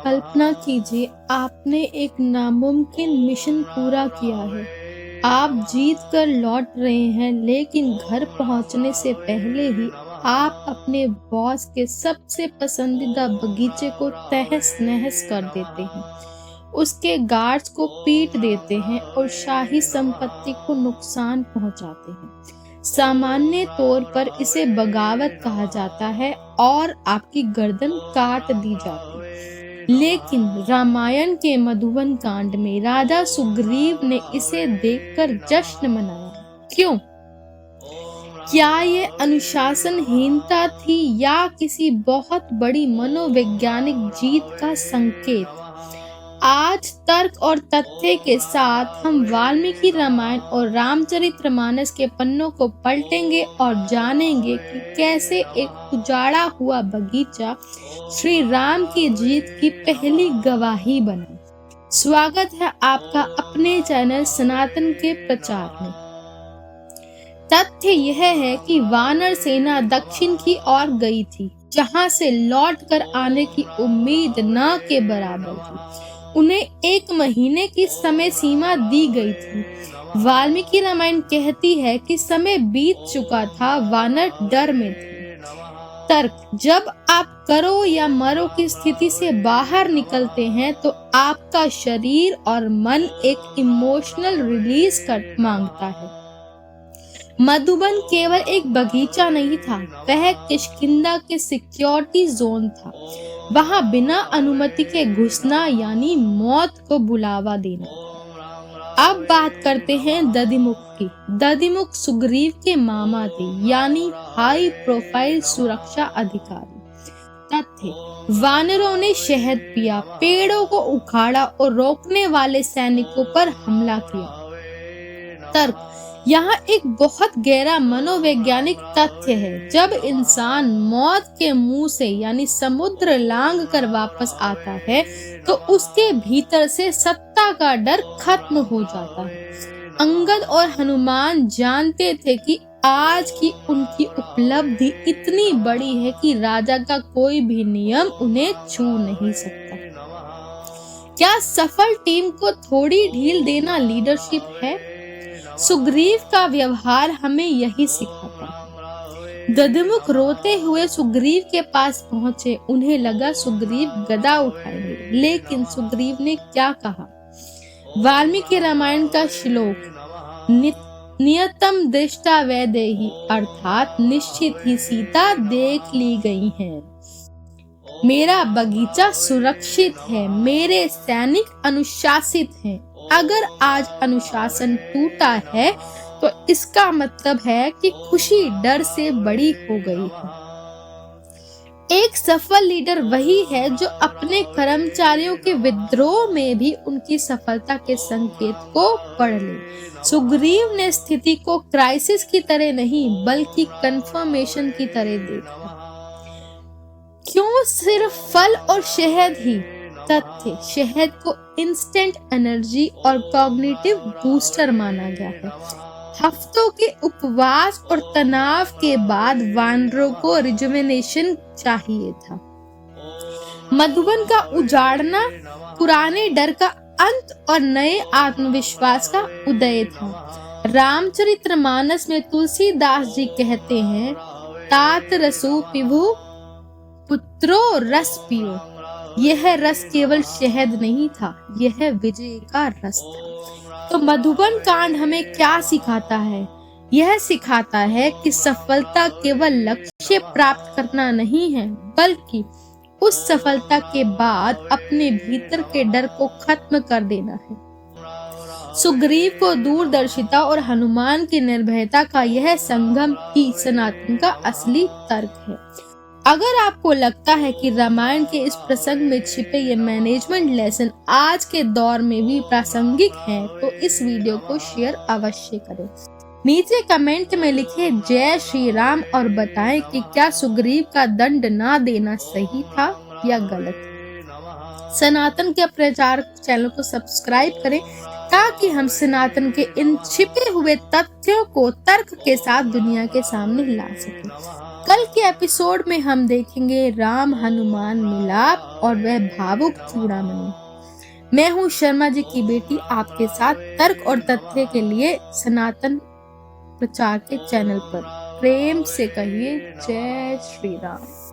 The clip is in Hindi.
कल्पना कीजिए आपने एक नामुमकिन मिशन पूरा किया है। आप जीत कर लौट रहे हैं, लेकिन घर पहुंचने से पहले ही आप अपने बॉस के सबसे पसंदीदा बगीचे को तहस-नहस कर देते हैं। उसके गार्ड्स को पीट देते हैं और शाही संपत्ति को नुकसान पहुंचाते हैं। सामान्य तौर पर इसे बगावत कहा जाता है और आपकी गर्दन काट दी जाती है। लेकिन रामायण के मधुबन कांड में राजा सुग्रीव ने इसे देखकर जश्न मनाया। क्यों? क्या ये अनुशासनहीनता थी या किसी बहुत बड़ी मनोवैज्ञानिक जीत का संकेत? आज तर्क और तथ्य के साथ हम वाल्मीकि रामायण और रामचरितमानस के पन्नों को पलटेंगे और जानेंगे कि कैसे एक उजाड़ा हुआ बगीचा श्री राम की जीत की पहली गवाही बना। स्वागत है आपका अपने चैनल सनातन के प्रचार में। तथ्य यह है कि वानर सेना दक्षिण की ओर गई थी, जहां से लौट कर आने की उम्मीद न के बराबर थी। उन्हें 1 महीने की समय सीमा दी गई थी। वाल्मीकि रामायण कहती है कि समय बीत चुका था, वानर डर में थे। तर्क: जब आप करो या मरो की स्थिति से बाहर निकलते हैं तो आपका शरीर और मन एक इमोशनल रिलीज कर मांगता है। मधुबन केवल एक बगीचा नहीं था, वह किष्किंधा के सिक्योरिटी जोन था। वहां बिना अनुमति के घुसना यानी मौत को बुलावा देना। अब बात करते हैं दधिमुख की। दधिमुख सुग्रीव के मामा थे, यानी हाई प्रोफाइल सुरक्षा अधिकारी। तथ्य: वानरों ने शहद पिया, पेड़ों को उखाड़ा और रोकने वाले सैनिकों पर हमला किया। तर्क: यहाँ एक बहुत गहरा मनोवैज्ञानिक तथ्य है। जब इंसान मौत के मुंह से यानी समुद्र लांघ कर वापस आता है तो उसके भीतर से सत्ता का डर खत्म हो जाता है। अंगद और हनुमान जानते थे कि आज की उनकी उपलब्धि इतनी बड़ी है कि राजा का कोई भी नियम उन्हें छू नहीं सकता। क्या सफल टीम को थोड़ी ढील देना लीडरशिप है? सुग्रीव का व्यवहार हमें यही सिखाता है। दधिमुख रोते हुए सुग्रीव के पास पहुंचे। उन्हें लगा सुग्रीव गदा उठाएंगे, लेकिन सुग्रीव ने क्या कहा? वाल्मीकि रामायण का श्लोक, नियतम दृष्टा वैदेही, अर्थात निश्चित ही सीता देख ली गई है। मेरा बगीचा सुरक्षित है, मेरे सैनिक अनुशासित हैं। अगर आज अनुशासन टूटा है तो इसका मतलब है कि खुशी डर से बड़ी हो गई है। एक सफल लीडर वही है जो अपने कर्मचारियों के विद्रोह में भी उनकी सफलता के संकेत को पढ़ ले। सुग्रीव ने स्थिति को क्राइसिस की तरह नहीं बल्कि कंफर्मेशन की तरह देखा। क्यों सिर्फ फल और शहद ही? तथ्य: शहद को इंस्टेंट एनर्जी और कॉग्निटिव बूस्टर माना गया है। हफ्तों के उपवास और तनाव के बाद वानरों को रिजुवेनेशन चाहिए था। मधुबन का उजाड़ना पुराने डर का अंत और नए आत्मविश्वास का उदय था। रामचरितमानस में तुलसीदास जी कहते हैं, तात रसो पिबु पुत्रो रस पियो। यह रस केवल शहद नहीं था, यह विजय का रस था। तो मधुबन कांड हमें क्या सिखाता है? यह सिखाता है कि सफलता केवल लक्ष्य प्राप्त करना नहीं है, बल्कि उस सफलता के बाद अपने भीतर के डर को खत्म कर देना है। सुग्रीव को दूरदर्शिता और हनुमान की निर्भयता का यह संगम ही सनातन का असली तर्क है। अगर आपको लगता है कि रामायण के इस प्रसंग में छिपे ये मैनेजमेंट लेसन आज के दौर में भी प्रासंगिक हैं, तो इस वीडियो को शेयर अवश्य करें। नीचे कमेंट में लिखें जय श्री राम और बताएं कि क्या सुग्रीव का दंड ना देना सही था या गलत। सनातन के प्रचार चैनल को सब्सक्राइब करें ताकि हम सनातन के इन छिपे हुए तथ्यों को तर्क के साथ दुनिया के सामने ला सकें। कल के एपिसोड में हम देखेंगे राम हनुमान मिलाप और वह भावुक चूड़ामणि। मैं हूँ शर्मा जी की बेटी, आपके साथ तर्क और तथ्य के लिए सनातन प्रचार के चैनल पर। प्रेम से कहिए जय श्री राम।